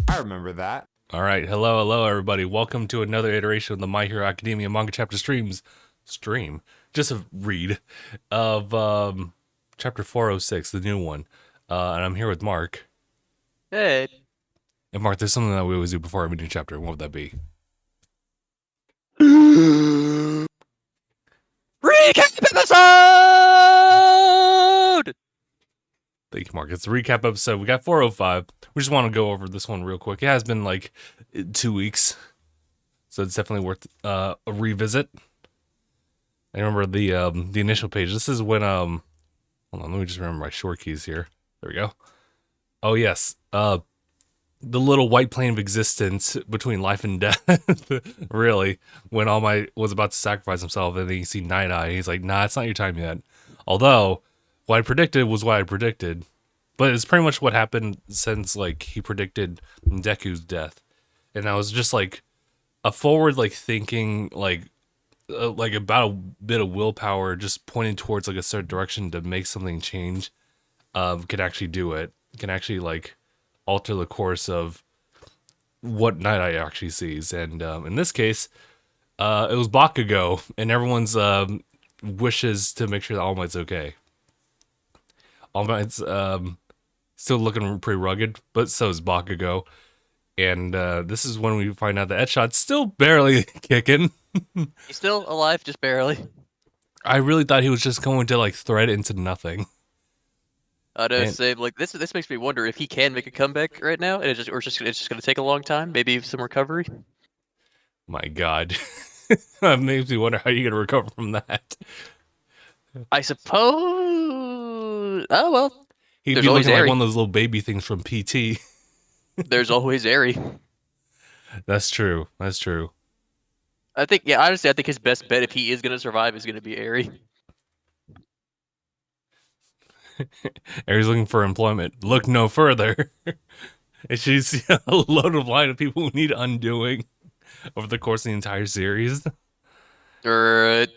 I remember that. All right, hello, everybody. Welcome to another iteration of the My Hero Academia Manga Chapter stream, just a read of chapter 406, the new one. And I'm here with Mark. Hey, And Mark, there's something that we always do before every new chapter. What would that be? recap episode! Thank you, Mark. It's the recap episode. We got 405. We just want to go over this one real quick. It has been like 2 weeks, so it's definitely worth a revisit. I remember the initial page. This is when hold on, let me just remember my short keys here. There we go. Oh yes. The little white plane of existence between life and death. Really, when All Might was about to sacrifice himself, and then you see Night Eye, he's like, "Nah, it's not your time yet." Although, what I predicted was what I predicted, but it's pretty much what happened since like he predicted Deku's death, and I was just like a forward like thinking like about a bit of willpower, just pointing towards like a certain direction to make something change. Can actually do it. Can actually like alter the course of what Night Eye actually sees. And in this case, it was Bakugo, and everyone's wishes to make sure that All Might's okay. All Might's still looking pretty rugged, but so is Bakugo. And this is when we find out that Edshot's still barely kicking. He's still alive, just barely. I really thought he was just going to like thread into nothing. I know, And- same. Like this makes me wonder if he can make a comeback right now, and it's just gonna take a long time, maybe some recovery. My God. That makes me wonder how you're gonna recover from that. I suppose. Oh well, He'd There's be always looking like Eri. one of those little baby things from PT. there's always Eri. That's true. That's true. I think, yeah, honestly, I think his best bet if he is gonna survive is gonna be Eri. Aries looking for employment. Look no further. And she's a load of line of people who need undoing over the course of the entire series. Or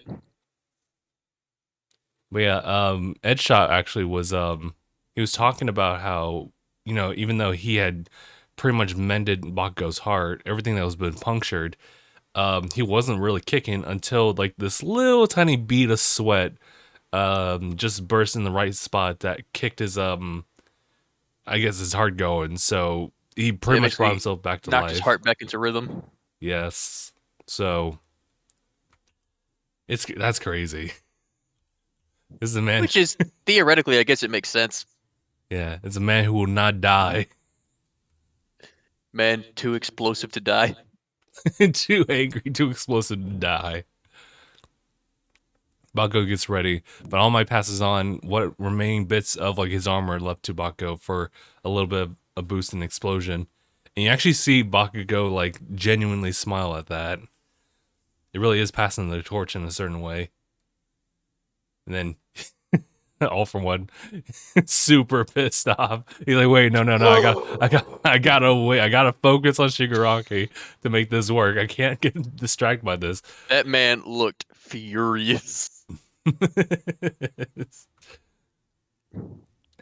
But yeah, Edshot actually was he was talking about how, you know, even though he had pretty much mended Bakugo's heart, everything that was been punctured, he wasn't really kicking until like this little tiny bead of sweat just burst in the right spot that kicked his I guess his heart going. So he pretty much brought basically himself back to knocked life. his heart back into rhythm. Yes. So that's crazy. This is a man. Which is theoretically, I guess it makes sense. Yeah, it's a man who will not die. Man, too explosive to die. Too angry, too explosive to die. Bakugo gets ready, but All Might passes on what remaining bits of like his armor left to Bakugo for a little bit of a boost and explosion. And you actually see Bakugo like genuinely smile at that. It really is passing the torch in a certain way. And then All for One, super pissed off. He's like, "Wait, no, I gotta wait. I gotta focus on Shigaraki to make this work. I can't get distracted by this." That man looked furious.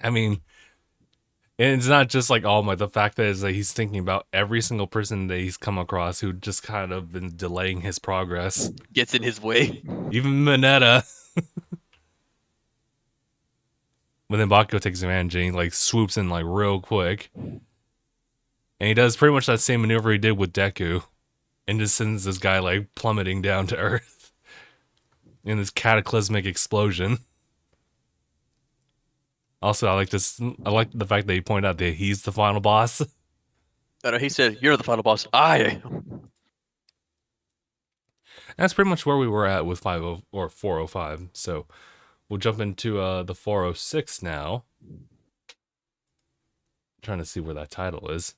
I mean, and it's not just like All Might. The fact that is that he's thinking about every single person that he's come across who just kind of been delaying his progress. Gets in his way. Even Mineta. But then Bakugo takes advantage and he like swoops in like real quick. And he does pretty much that same maneuver he did with Deku. And just sends this guy like plummeting down to earth. In this cataclysmic explosion. Also, I like the fact that he pointed out that he's the final boss. I know, he said, "You're the final boss. I am." That's pretty much where we were at with 50 or 405. So we'll jump into the 406 now. Trying to see where that title is.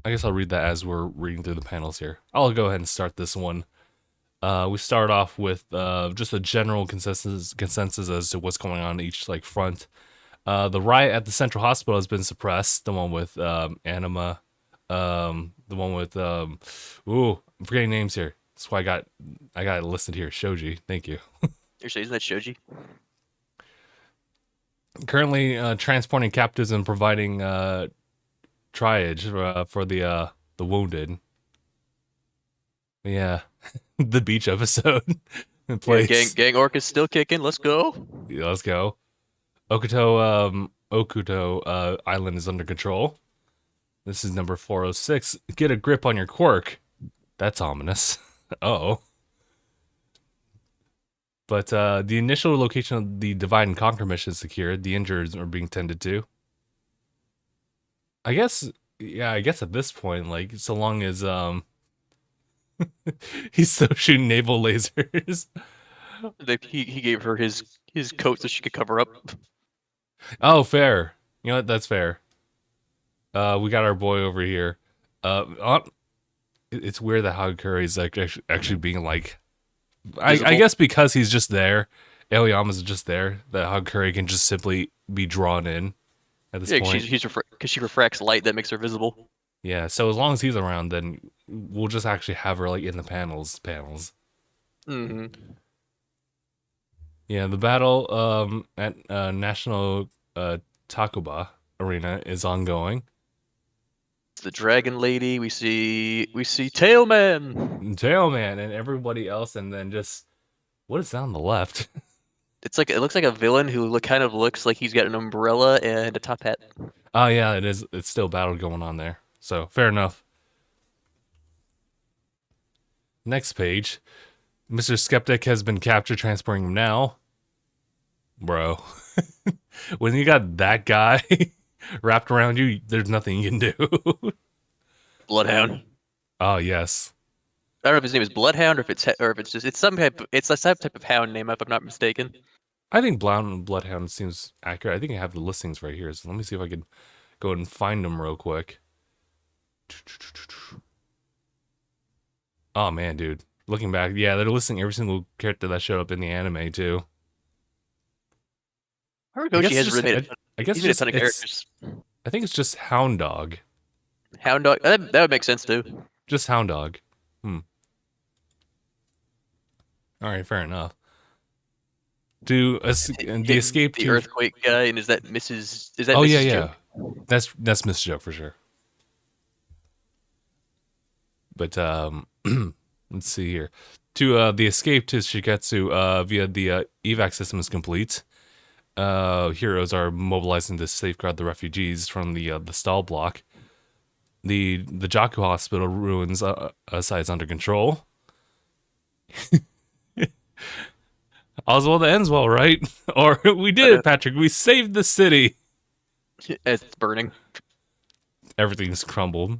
I guess I'll read that as we're reading through the panels here. I'll go ahead and start this one. We start off with just a general consensus as to what's going on each like front. The riot at the Central Hospital has been suppressed. The one with Anima, the one with ooh, I'm forgetting names here. That's why I got it listed here. Shoji, thank you. You're saying that Shoji? Currently transporting captives and providing triage for the wounded. Yeah, the beach episode in Yeah, place. gang orc is still kicking. Let's go. Yeah, let's go. Okuto Island is under control. This is number 406. Get a grip on your quirk. That's ominous. Oh. But the initial location of the Divide and Conquer mission is secured. The injured are being tended to. I guess, yeah, I guess at this point, like, so long as he's still shooting naval lasers. He gave her his coat so she could cover up. Oh, fair. You know what? That's fair. We got our boy over here. It's weird that Hagakure is like actually being like, I guess because he's just there, Aoyama's just there, that Hagakure can just simply be drawn in at this Yeah, point. because she refracts light that makes her visible. Yeah, so as long as he's around, then we'll just actually have her like in the panels. Mm-hmm. Yeah, the battle at National Takuba Arena is ongoing. The dragon lady. We see Tailman. Tailman and everybody else, and then just what is that on the left? It's like it looks like a villain who kind of looks like he's got an umbrella and a top hat. Oh yeah, it is. It's still battle going on there. So fair enough. Next page. Mr. Skeptic has been captured, transporting him now. Bro. When you got that guy wrapped around you, there's nothing you can do. Bloodhound. Oh yes. I don't know if his name is Bloodhound or if it's just it's some type of hound name if I'm not mistaken. I think Bloodhound seems accurate. I think I have the listings right here. So let me see if I can go and find them real quick. Oh man, dude. Looking back, yeah, they're listing every single character that showed up in the anime too. Horikoshi has really made I guess he's made a just ton of characters. I think it's just Hound Dog. Hound Dog. That would make sense too. Just Hound Dog. All right, fair enough. The escape The to earthquake guy, and is that Mrs. Is that Oh Mrs. yeah, yeah. Joe? That's Miss Joe for sure. But let's see here. To the escape to Shigetsu via the evac system is complete. Heroes are mobilizing to safeguard the refugees from the stall block. The Jaku Hospital ruins site is under control. All's well that ends well, right? Or we did it, Patrick. We saved the city. As it's burning. Everything's crumbled.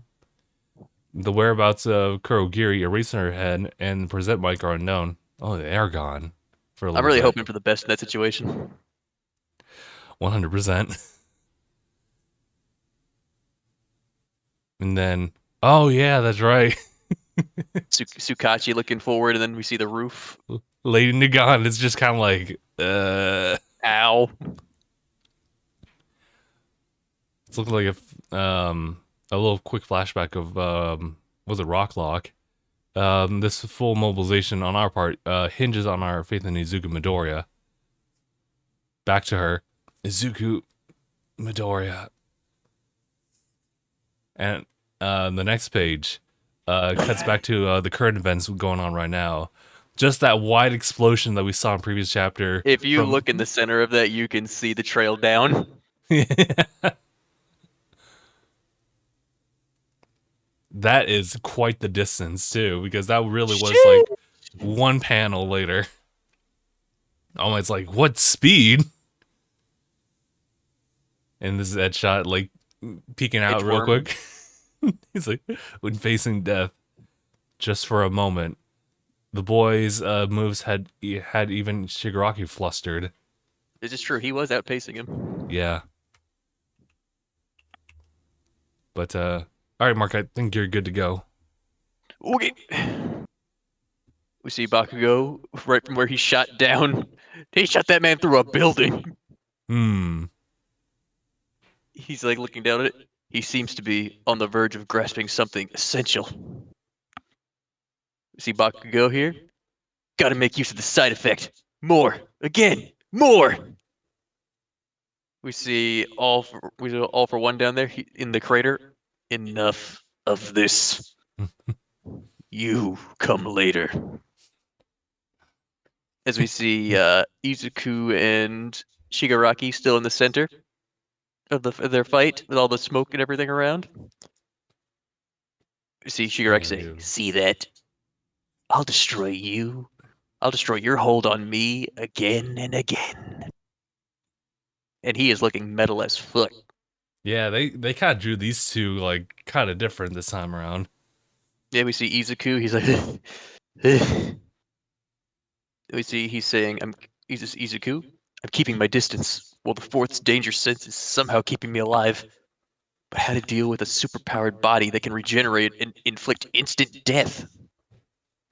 The whereabouts of Kurogiri, erasing her head, and present mic are unknown. Oh, they are gone. For a little I'm really bit. hoping for the best in that situation. 100%. And then, oh yeah, that's right. Tsukachi looking forward, and then we see the roof. Lady Nagan is just kind of like, Ow. It's looking like a little quick flashback of was it Rocklock? This full mobilization on our part hinges on our faith in Izuku Midoriya. Back to her, Izuku Midoriya, and the next page cuts back to the current events going on right now. Just that wide explosion that we saw in previous chapter. If you look in the center of that, you can see the trail down. That is quite the distance too, because that really was like one panel later. Oh, it's like, what speed? And this is that shot like peeking out real quick. He's like, when facing death, just for a moment, the boy's moves had even Shigaraki flustered. This is true. He was outpacing him. Yeah. But all right, Mark, I think you're good to go. Okay. We see Bakugo right from where he shot down. He shot that man through a building. He's like looking down at it. He seems to be on the verge of grasping something essential. We see Bakugo here. Gotta make use of the side effect. More. Again. More. We see all for one down there in the crater. Enough of this. You come later. As we see Izuku and Shigaraki still in the center of their fight with all the smoke and everything around. We see Shigaraki Damn, say, dude. "See that? I'll destroy you. I'll destroy your hold on me again and again." And he is looking metal as fuck. Yeah, they kind of drew these two like kind of different this time around. Yeah, we see Izuku. He's like, we see he's saying, he's just Izuku. I'm keeping my distance, while the fourth's danger sense is somehow keeping me alive. But how to deal with a superpowered body that can regenerate and inflict instant death?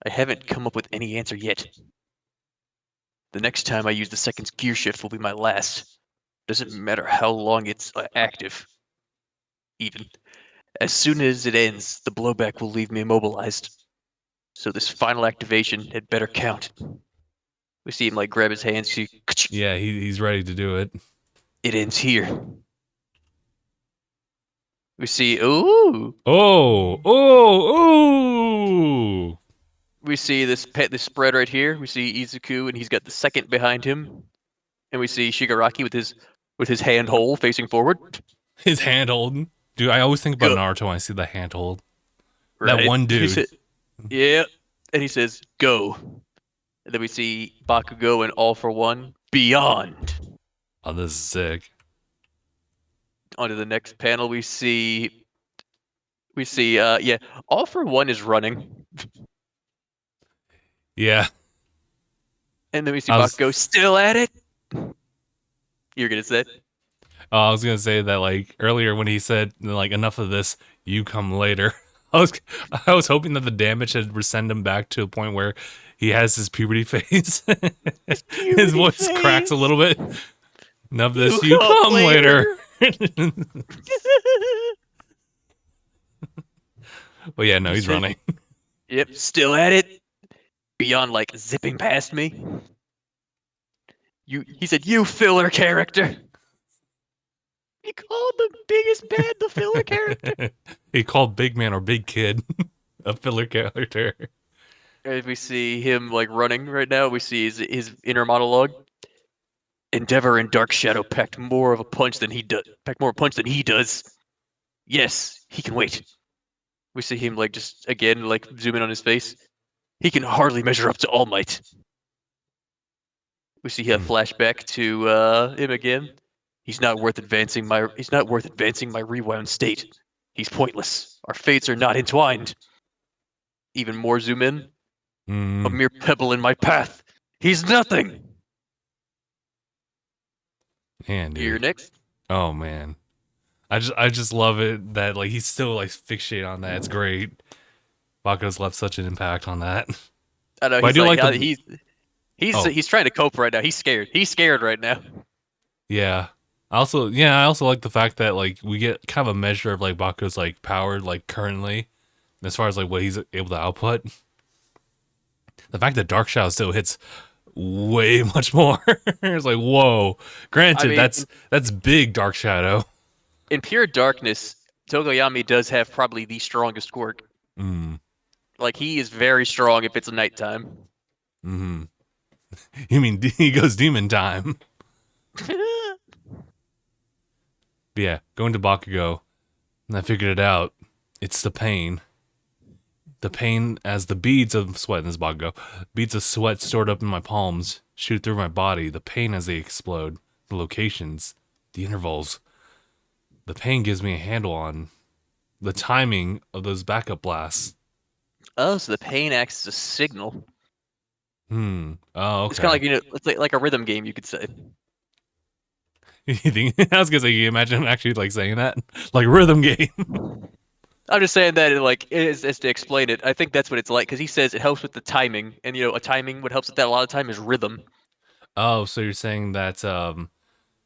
I haven't come up with any answer yet. The next time I use the second's gear shift will be my last. Doesn't matter how long it's active, even. As soon as it ends, the blowback will leave me immobilized. So this final activation had better count. We see him like grab his hands. See, Yeah, he's ready to do it. it ends here. We see, ooh. Oh, oh, oh! We see this spread right here. We see Izuku, and he's got the second behind him, and we see Shigaraki with his hand hole facing forward. His hand holding. Dude, I always think about Go Naruto when I see the hand hold. That right. one He dude. said, "Yeah," and he says, "Go." And then we see Bakugo and All for One beyond. Oh, this is sick. On to the next panel, yeah, All for One is running, Yeah, and then we see I was. Bakugo still at it. You're gonna say, I was gonna say that like earlier when he said like enough of this, you come later. I was I was hoping that the damage had send him back to a point where he has his puberty phase. "His His puberty voice cracks a phase. little bit. Enough of You this, you come come later. later." But yeah, no, He he's said, running. "Yep, still at it." Beyond like zipping past me. He said, "You filler character." He called the biggest bad the filler character. He called Big Man or Big Kid a filler character. As we see him like running right now, we see his inner monologue. Endeavor and Dark Shadow packed more of a punch than he does. Packed more punch than he does. Yes, he can wait. We see him like just again like zoom in on his face. He can hardly measure up to All Might. We see a flashback to him again. He's not worth advancing my rewound state. He's pointless. Our fates are not entwined. Even more zoom in. A Mm, mere pebble in my path. He's nothing. man, You're dude. next. Oh man. I just love it that like he's still like fixated on that. It's great. Baku's left such an impact on that. I know But I he's do like like the oh he's trying to cope right now. He's scared. He's scared right now. yeah. I also like the fact that like we get kind of a measure of like Baku's like power like currently as far as like what he's able to output. The fact that Dark Shadow still hits way much more. It's like whoa. I Granted, mean, that's big Dark Shadow. in pure darkness, Togoyami does have probably the strongest quirk. Mm, Like he is very strong if it's nighttime. mm-hmm. You mean he goes demon time? But yeah, going to Bakugo, and I figured it out. It's the pain. The pain as the beads of sweat in this Bakugo, beads of sweat stored up in my palms shoot through my body. The pain as they explode. The locations, the intervals. The pain gives me a handle on the timing of those backup blasts. Oh, so the pain acts as a signal. Hmm. Oh, It's kind of okay. like it's like a rhythm game, you could say. You think, I was gonna say, you imagine actually like saying that, like rhythm game. I'm just saying that like is to explain it. I think that's what it's like because he says it helps with the timing, and a timing what helps with that a lot of time is rhythm. Oh, so you're saying that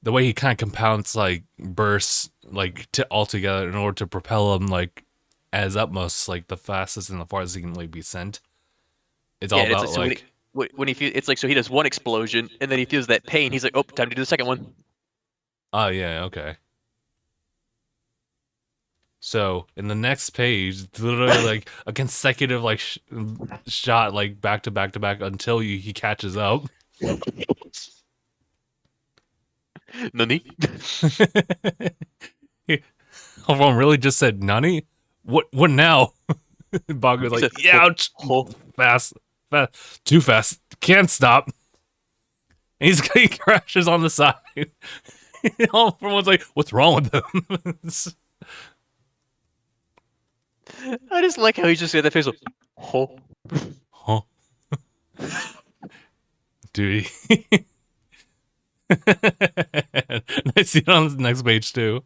the way he kind of compounds like bursts like to all together in order to propel him like as utmost like the fastest and the farthest he can like be sent. It's Yeah, all and it's about like so like when he feels it's like so he does one explosion and then he feels that pain. He's like, oh, time to do the second one. oh yeah, okay. So in the next page, it's literally like a consecutive like shot, like back to back to back until he catches up. Nani? Everyone really just said Nani? What now? Bakugo's He like, said, yeah, "Oh, ouch, oh." fast, fast, too fast, can't stop. And he crashes on the side. Everyone's like, what's wrong with him? I just like how he just said that face. Like, oh. Huh, dude. I see it on the next page too.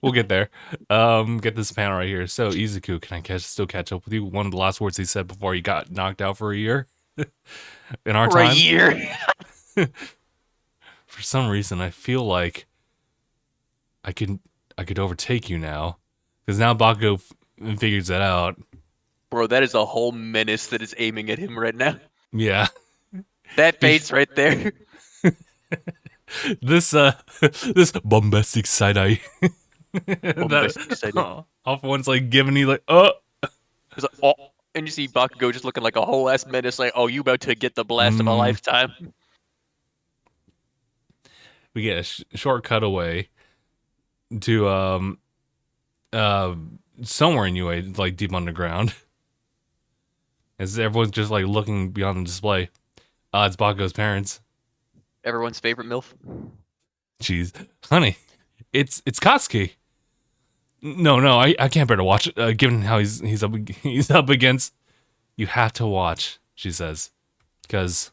We'll get there. Get this panel right here. So Izuku, can I still catch up with you? One of the last words he said before he got knocked out for a year in our For a time. year. For some reason, I feel like I could overtake you now, because now Bakugo figures that out. Bro, that is a whole menace that is aiming at him right now. Yeah, That face right there. this this bombastic side eye. That Bombastic excited. off one's like giving you like, oh. It's like, oh. And you see Bakugo just looking like a whole ass menace, like, oh, you about to get the blast of a Mm, lifetime. we get a short cutaway to uh somewhere in UA, like deep underground, as everyone's just like looking beyond the display. It's Bakugo's parents. Everyone's favorite MILF. Jeez, honey, it's Katsuki. No, no, I can't bear to watch it. Given how he's up against, you have to watch. She says, because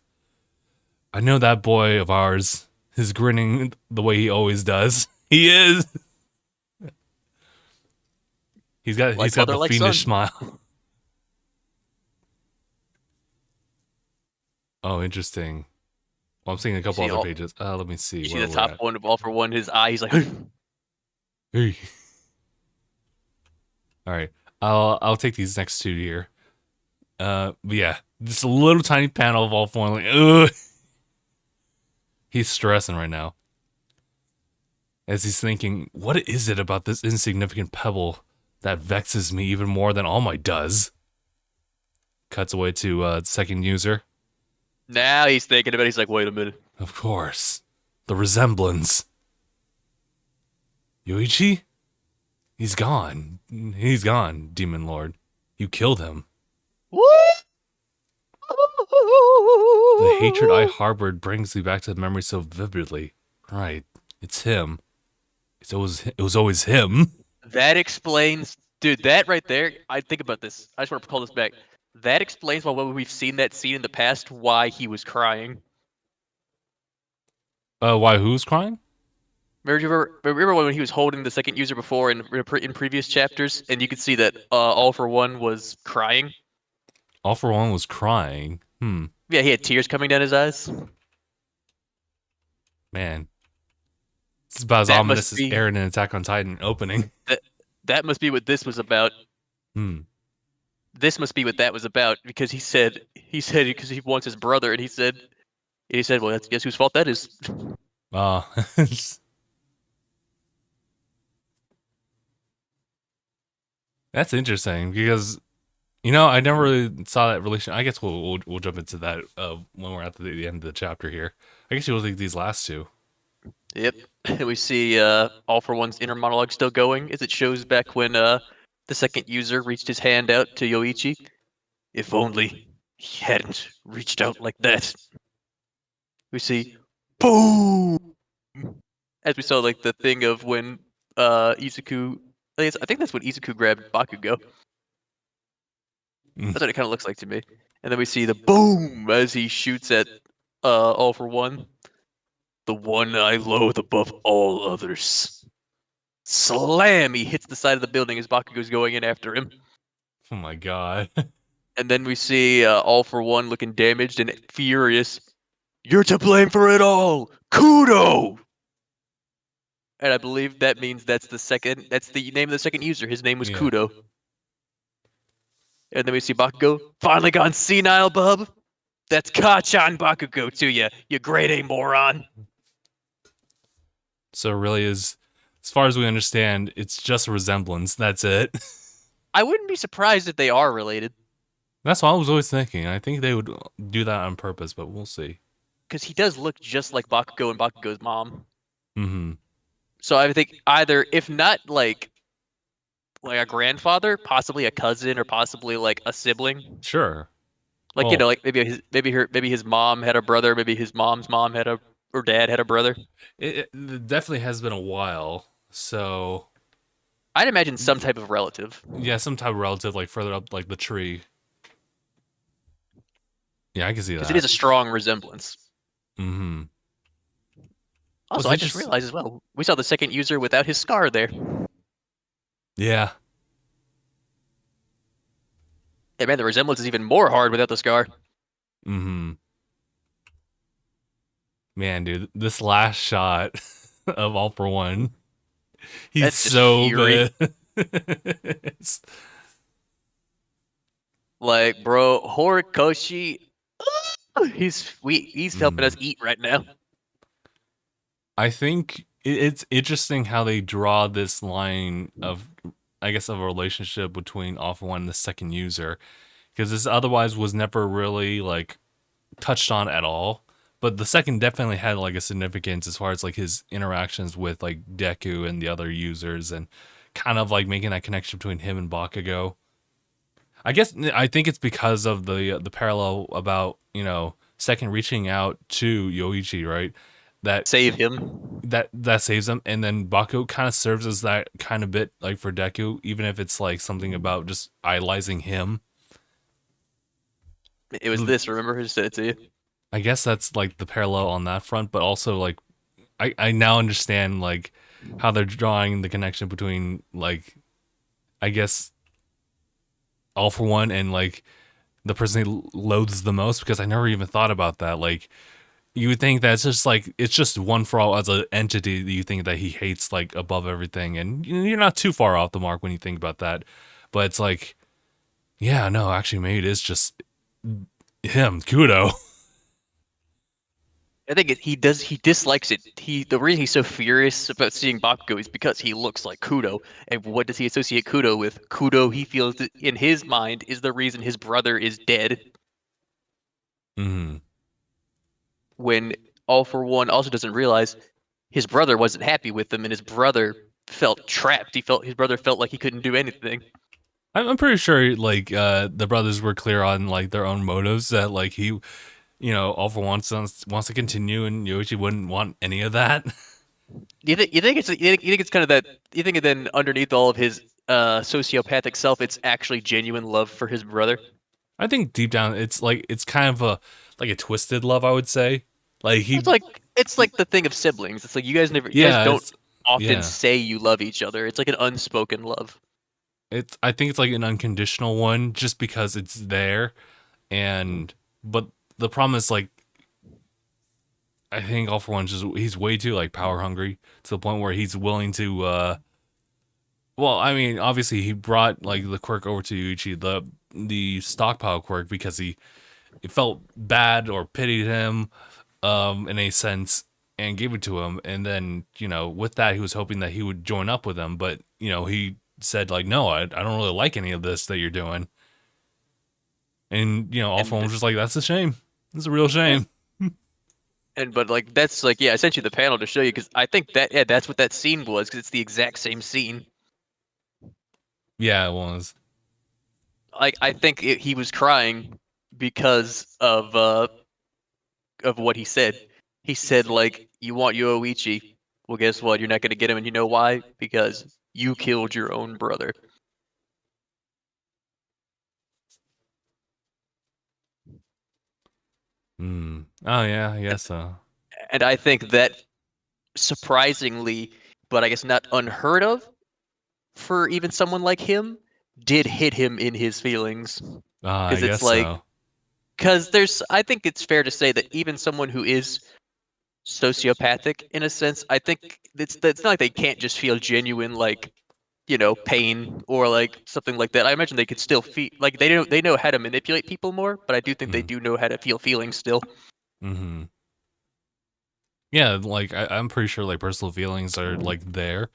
I know that boy of ours is grinning the way he always does. He is. Like He's got mother, the like fiendish son. smile. Oh, interesting. Well, I'm seeing a couple See other all pages. Let me see you see where the we're top at. one of All for One, his eye, he's like Hey. All right. I'll take these next two here. But yeah, just a little tiny panel of all four. Like, ugh. He's stressing right now as he's thinking, what is it about this insignificant pebble that vexes me even more than All Might does? Cuts away to second user. now he's thinking about it, he's like, wait a minute. Of course, the resemblance. Yoichi? He's gone. He's gone, Demon Lord. You killed him. What? The hatred I harbored brings me back to the memory so vividly. Right, it's him. It was always him. That explains, dude, that right there, I think about this. I just want to call this back. That explains why when we've seen that scene in the past, why he was crying. Why? Who's crying? Remember when he was holding the second user before in previous chapters, and you could see that All for One was crying? All for One was crying. Yeah, he had tears coming down his eyes. Man, it's about as That must ominous as be Eren in Attack on Titan opening. that, that must be what this was about. Hmm. This must be what that was about because he said because he wants his brother, and he said, well, guess whose fault that is. Uh, that's interesting because I never really saw that relation. I guess we'll jump into that when we're at the end of the chapter here. I guess you'll think these last two. Yep. We see All for One's inner monologue still going as it shows back when the second user reached his hand out to Yoichi. If only he hadn't reached out like that. We see boom as we saw like the thing of when Izuku. I think that's when Izuku grabbed Bakugo. Mm. That's what it kind of looks like to me. And then we see the boom as he shoots at All for One. The one I loathe above all others. Slam! He hits the side of the building as Bakugo's going in after him. Oh my god. And then we see All for One looking damaged and furious. You're to blame for it all! Kudo! And I believe that means that's the name of the second user. His name was Yeah. Kudo. And then we see Bakugo. Finally gone senile, bub! That's Kachan Bakugo to you, you grade A moron! So as far as we understand, it's just a resemblance. That's it. I wouldn't be surprised if they are related, That's what I was always thinking. I think they would do that on purpose, but we'll see. because he does look just like Bakugo and Bakugo's mom. Mm-hmm. So I think either, if not like a grandfather, possibly a cousin, or possibly like a sibling. Sure. Like Oh, like maybe his mom had a brother, maybe his mom's mom had a or dad had a brother. it definitely has been a while. So I'd imagine some type of relative yeah, some type of relative like further up like the tree. Yeah, I can see because it is that. a strong resemblance. Mm-hmm. Also, Was I it just just realized as well, we saw the second user without his scar there. yeah. Hey man, the resemblance is even more hard without the scar. Mm-hmm. Man, dude, this last shot of All for One, he's That's just so fury. bad. It's- Like, bro, Horikoshi, he's helping mm. us eat right now. I think it's interesting how they draw this line of, I guess, of a relationship between All for One and the second user, because this otherwise was never really like touched on at all. But the second definitely had like a significance as far as like his interactions with like Deku and the other users, and kind of like making that connection between him and Bakugo. I think it's because of the parallel about second reaching out to Yoichi, right? That Save him. that saves him, and then Bakugo kind of serves as that kind of bit like for Deku, even if it's like something about just idolizing him. It was this, remember who said it to you? I guess that's like the parallel on that front, but also like I now understand like how they're drawing the connection between like I guess All for One and like the person he loathes the most, because I never even thought about that. Like you would think that's just like it's just one for all as an entity that you think that he hates like above everything, and you're not too far off the mark when you think about that. But it's like, yeah, no, actually, maybe it is just him, Kudo. I think he dislikes it. The reason he's so furious about seeing Bakugo is because he looks like Kudo. And what does he associate Kudo with? Kudo, he feels that in his mind, is the reason his brother is dead. Mm. When All for One also doesn't realize his brother wasn't happy with him, and his brother felt trapped. His brother felt like he couldn't do anything. I'm pretty sure like the brothers were clear on like their own motives, that like he, All for One wants to continue, and Yoichi wouldn't want any of that. You think it's kind of that you think then underneath all of his sociopathic self, it's actually genuine love for his brother. I think deep down it's kind of a like a twisted love, I would say. Like It's like the thing of siblings. It's like you guys yeah, don't it's often yeah. say you love each other. It's like an unspoken love. It's I think it's like an unconditional one just because it's there, and but the problem is like I think All for One just he's way too like power hungry to the point where he's willing to well, I mean, obviously he brought like the quirk over to Yuichi, the stockpile quirk, because he felt bad or pitied him in a sense, and gave it to him, and then with that he was hoping that he would join up with him, but he said like, no, I don't really like any of this that you're doing. And All for One And was just like, that's a shame. It's a real yeah, shame. but like that's like yeah, I sent you the panel to show you because I think that yeah, that's what that scene was because it's the exact same scene. Yeah, it was. Like I think he was crying because of what he said. He said like, "You want Yoichi? Well, guess what? You're not going to get him, and you know why? Because you killed your own brother." Oh yeah, I And, guess so. and I think that surprisingly, but I guess not unheard of for even someone like him, did hit him in his feelings. I Because guess it's like, so. I think it's fair to say that even someone who is sociopathic in a sense, I think it's not like they can't just feel genuine like pain or like something like that. I imagine they could still feel like they know how to manipulate people more, but I do think they Mm, do know how to feel feelings still. mm-hmm. Yeah, like I'm pretty sure like personal feelings are like there.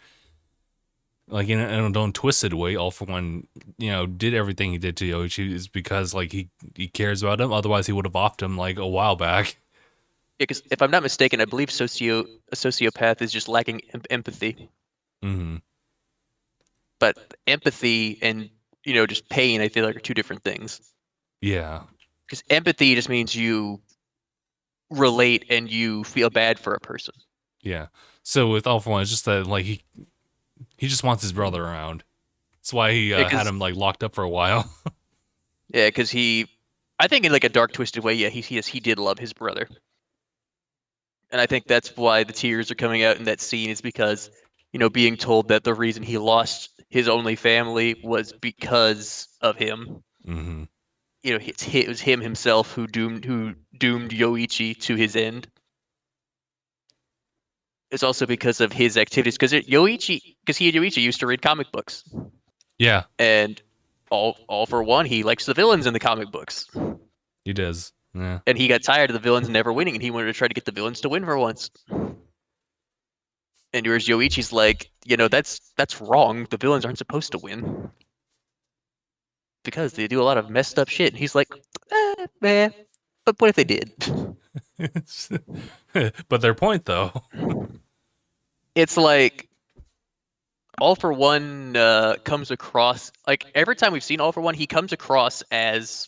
like in a don't twisted way. All for One, did everything he did to Yoichi is because like he cares about him. Otherwise, he would have offed him like a while back. Because if I'm not mistaken, I believe a sociopath is just lacking empathy. Hmm. But empathy and just pain, I feel like are two different things. Yeah, Because empathy just means you relate and you feel bad for a person. yeah. So with All for One, it's just that like he just wants his brother around. That's why he Yeah, had because him like locked up for a while. yeah, because I think in like a dark, twisted way, yeah, he did love his brother, and I think that's why the tears are coming out in that scene is because being told that the reason he lost his only family was because of him. Hmm. It was him himself who doomed Yoichi to his end. It's also because of his activities. Because he and Yoichi used to read comic books, Yeah, and all for one, he likes the villains in the comic books, he does. Yeah. and he got tired of the villains never winning, and he wanted to try to get the villains to win for once. And whereas Yoichi's like, that's wrong. The villains aren't supposed to win because they do a lot of messed up shit. And he's like, man, but what if they did? But their point though. It's like All for One comes across like every time we've seen All for One, he comes across as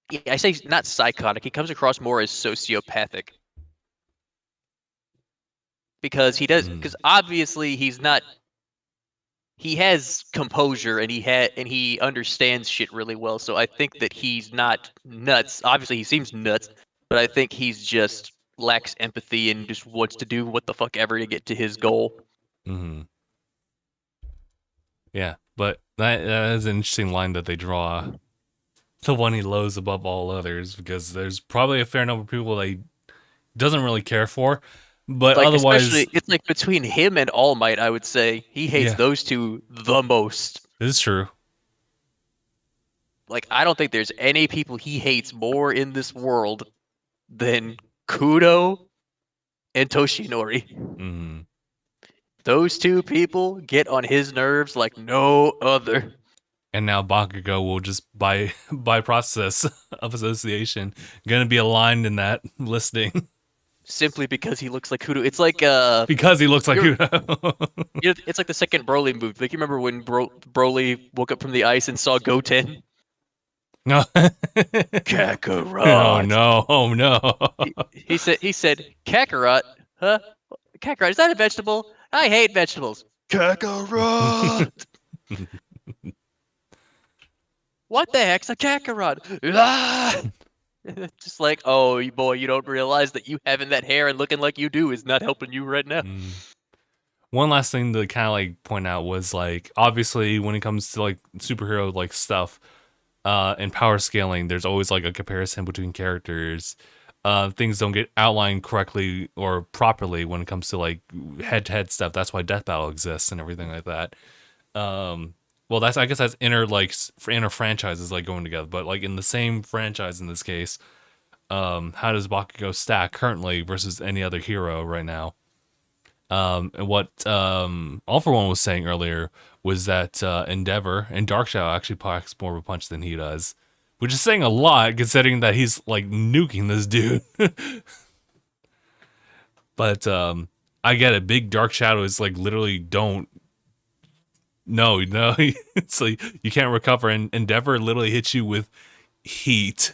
yeah, I say not psychotic. He comes across more as sociopathic because Mm, obviously he's not. He has composure and he understands shit really well. So I think that he's not nuts. Obviously, he seems nuts, but I think he's just lacks empathy and just wants to do what the fuck ever to get to his goal. mm-hmm. Yeah, but that is an interesting line that they draw. The one he loathes above all others, because there's probably a fair number of people that he doesn't really care for, but Like otherwise, especially, it's like between him and All Might, I would say he hates yeah, those two the most. this is true. Like I don't think there's any people he hates more in this world than Kudo and Toshinori. Mm-hmm. Those two people get on his nerves like no other. And now Bakugo will just by process of association gonna be aligned in that listing Simply because he looks like Kudo. It's like because he looks like you're Kudo. it's like the second Broly movie. Like you remember when Broly woke up from the ice and saw Goten? No. Oh Kakarot. no! Oh no! He said Kakarot, huh? Kakarot, is that a vegetable? I hate vegetables. Kakarot. What the heck's a Kakarot? Ah! Just like, oh boy, you don't realize that you having that hair and looking like you do is not helping you right now. Mm. One last thing to kind of like point out was like obviously when it comes to like superhero like stuff and power scaling, there's always like a comparison between characters. Things don't get outlined correctly or properly when it comes to like head-to-head stuff. That's why Death Battle exists and everything like that. Well, I guess that's inner like inner franchises like going together, but like in the same franchise in this case, how does Bakugo stack currently versus any other hero right now? And what All for One was saying earlier was that Endeavor and Dark Shadow actually packs more of a punch than he does, which is saying a lot considering that he's like nuking this dude. But I get it. Big Dark Shadow is like literally don't. No, no, it's like you can't recover. And Endeavor literally hits you with heat.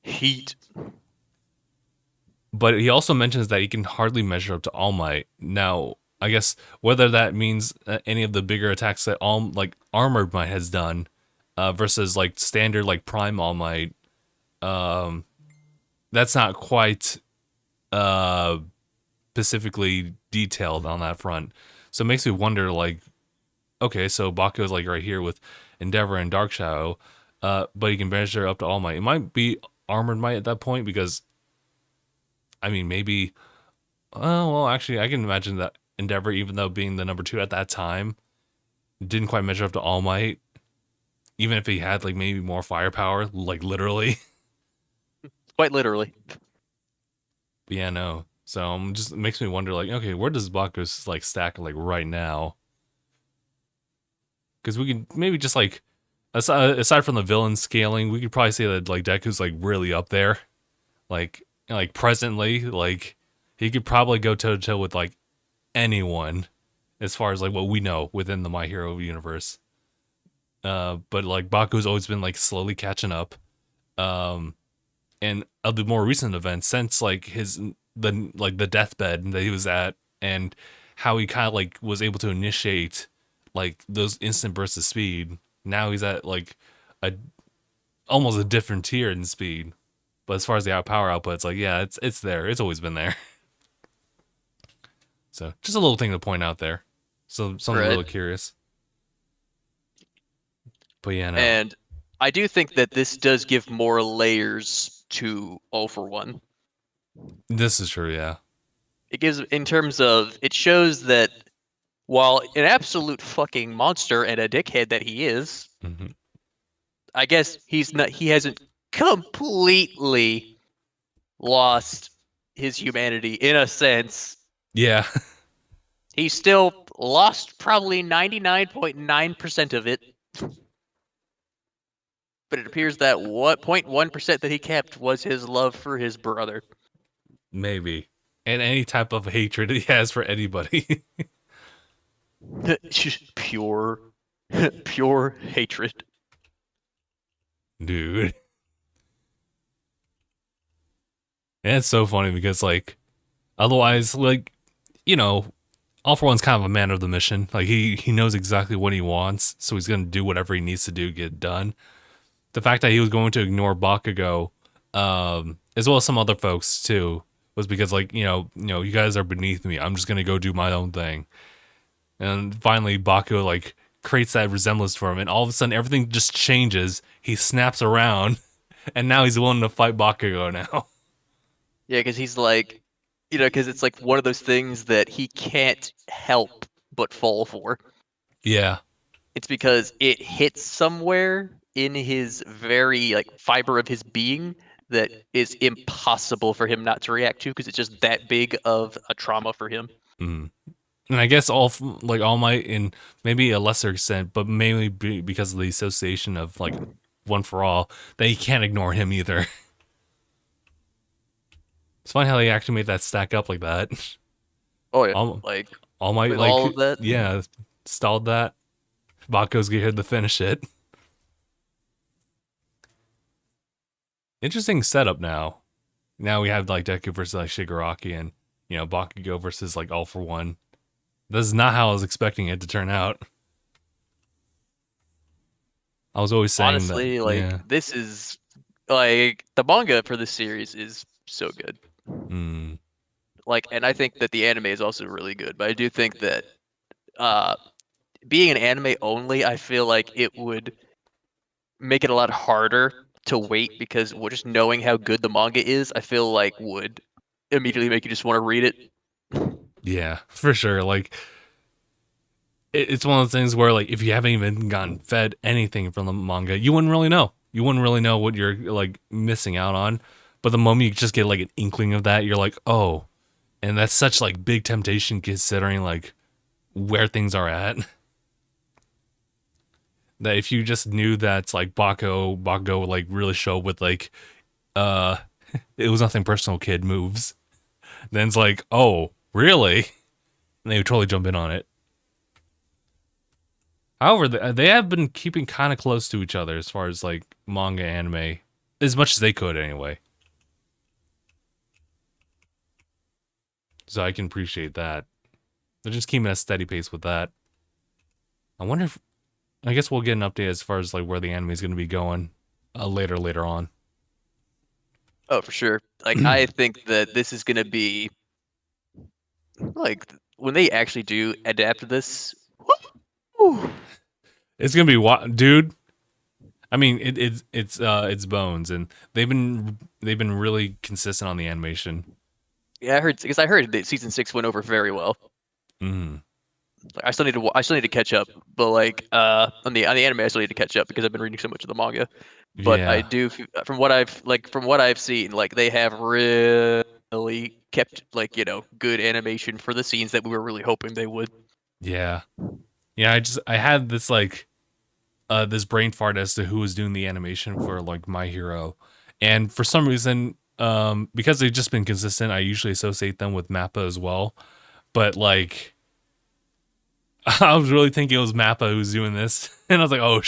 Heat. But he also mentions that he can hardly measure up to All Might. Now, I guess whether that means any of the bigger attacks that All like Armored Might has done versus like standard like Prime All Might, that's not quite uh, specifically detailed on that front. So it makes me wonder, like, okay, so Baku's like right here with Endeavor and Dark Shadow, but he can measure up to All Might. It might be Armored Might at that point because, I mean, maybe. Oh, well, actually, I can imagine that Endeavor, even though being the number two at that time, didn't quite measure up to All Might. Even if he had like maybe more firepower, like literally. Quite literally. But yeah, no. So just it makes me wonder, like, okay, where does Baku's like stack like right now? Because we could maybe just like aside from the villain scaling, we could probably say that like Deku's like really up there. Like presently, like he could probably go toe to toe with like anyone as far as like what we know within the My Hero universe. But like Baku's always been like slowly catching up. Um, and of the more recent events since like the deathbed that he was at, and how he kind of like was able to initiate like those instant bursts of speed. Now he's at like a almost a different tier in speed. But as far as the power output, it's like yeah, it's there. It's always been there. So just a little thing to point out there. So something Right. really curious. But yeah, no, And I do think that this does give more layers to All for One. this is true. Yeah. It gives, in terms of, it shows that while an absolute fucking monster and a dickhead that he is, Hmm. I guess he hasn't completely lost his humanity in a sense. Yeah. He still lost probably 99.9% of it, but it appears that what 0.1% that he kept was his love for his brother. Maybe. And any type of hatred he has for anybody. Pure, pure hatred. Dude. And it's so funny because like otherwise, like, you know, All for One's kind of a man of the mission. Like he knows exactly what he wants, so he's gonna do whatever he needs to do to get it done. The fact that he was going to ignore Bakugo, as well as some other folks too, was because like, you guys are beneath me. I'm just gonna go do my own thing. And finally Bakugo like creates that resemblance for him, and all of a sudden everything just changes. He snaps around, and now he's willing to fight Bakugo now. Yeah, because he's like, because it's like one of those things that he can't help but fall for. Yeah. It's because it hits somewhere in his very like fiber of his being that is impossible for him not to react to because it's just that big of a trauma for him. Mm. And I guess like All Might in maybe a lesser extent, but mainly because of the association of like One for All, that he can't ignore him either. It's funny how they actually made that stack up like that. Oh yeah, All, like All Might with all of like that. yeah stalled that. Baku's here to finish it. Interesting setup now. Now we have like Deku versus like Shigaraki, and Bakugo versus like All for One. This is not how I was expecting it to turn out. I was always saying that, Honestly, like yeah. this is like the manga for this series is so good. Mm, Like, and I think that the anime is also really good, but I do think that uh being an anime only, I feel like it would make it a lot harder to wait because just knowing how good the manga is, I feel like would immediately make you just want to read it. yeah, for sure. Like it's one of those things where like if you haven't even gotten fed anything from the manga, you wouldn't really know. You wouldn't really know what you're like missing out on. But the moment you just get like an inkling of that, you're like, oh, and that's such like big temptation considering like where things are at. That if you just knew that like Bakugo would like really show with like uh it was nothing personal kid moves, then it's like, oh, really? And they would totally jump in on it. However, they have been keeping kind of close to each other as far as like manga anime, as much as they could anyway. So I can appreciate that. They're just keeping a steady pace with that. I wonder if I guess we'll get an update as far as like where the anime is going to be going later on. Oh, for sure. Like I think that this is gonna be like when they actually do adapt this. Woo! It's gonna be what, dude. I mean, it's Bones, and they've been really consistent on the animation. Yeah, I heard that season 6 went over very well. Mm, Like, I still need to catch up, but like on the anime I still need to catch up because I've been reading so much of the manga. But I yeah, do from what I've seen, like they have real finally kept like, good animation for the scenes that we were really hoping they would. Yeah. Yeah, I had this like this brain fart as to who was doing the animation for like My Hero. And for some reason, because they've just been consistent, I usually associate them with Mappa as well. But like I was really thinking it was Mappa who's doing this. And I was like, oh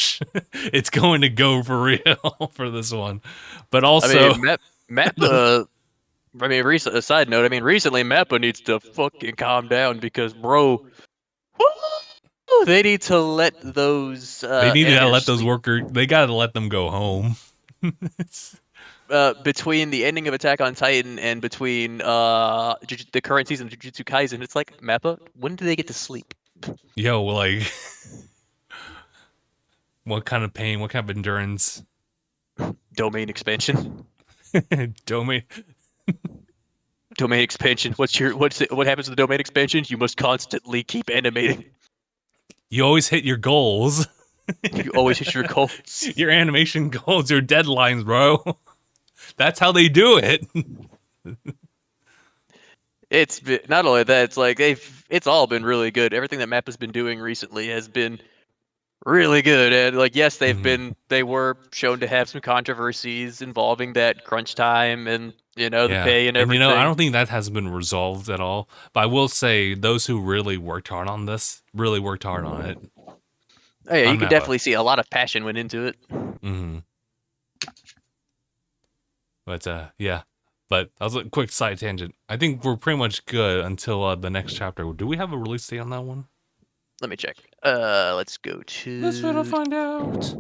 it's going to go for real for this one. But I also mean, Mappa. I mean, recent a side note. I mean, recently Mappa needs to fucking calm down because, bro, they need to let those they need to animators let those sleep. workers, they got to let them go home. Between the ending of Attack on Titan and between the current season of Jujutsu Kaisen, it's like Mappa. When do they get to sleep? Yo, like, what kind of pain, what kind of endurance? Domain expansion. Domain. Domain expansion. What happens to the domain expansion? You must constantly keep animating. You always hit your goals. You always hit your goals. Your animation goals, your deadlines, bro. That's how they do it. Not only that, it's like it's all been really good. Everything that Mappa's been doing recently has been really good. And like, yes, Mhm. they were shown to have some controversies involving that crunch time and the Yeah. pay and And I everything. don't think that has been resolved at all. But I will say those who really worked hard on this really worked hard on it. Oh yeah, you On could Mappa. definitely see a lot of passion went into it. Hmm. But yeah. But that was a quick side tangent. I think we're pretty much good until the next chapter. Do we have a release date on that one? Let me check. Let's go Let's try to to find out.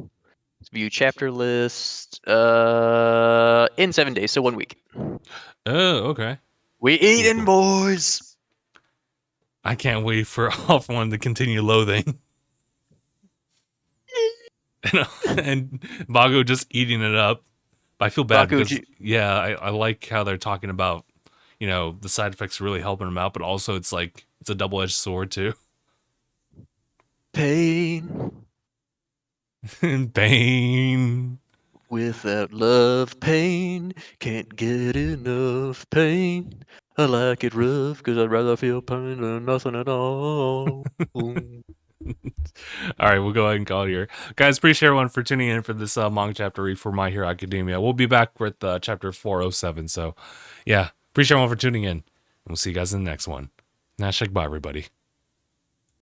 view chapter list. In 7 days, so 1 week. Oh, okay. We Cool, eating, cool. boys. I can't wait for Off One to continue loathing. And Bago just eating it up. But I feel bad because Bakuji yeah, I like how they're talking about, the side effects really helping him out, but also it's like it's a double edged sword too. pain Pain. without love. Pain can't get enough pain. I like it rough because I'd rather feel pain than nothing at all. All right, we'll go ahead and call it here. Guys, appreciate everyone for tuning in for this manga chapter read for My Hero Academia. We'll be back with chapter 407. So, yeah, appreciate everyone for tuning in. And we'll see you guys in the next one. Now, check bye, everybody.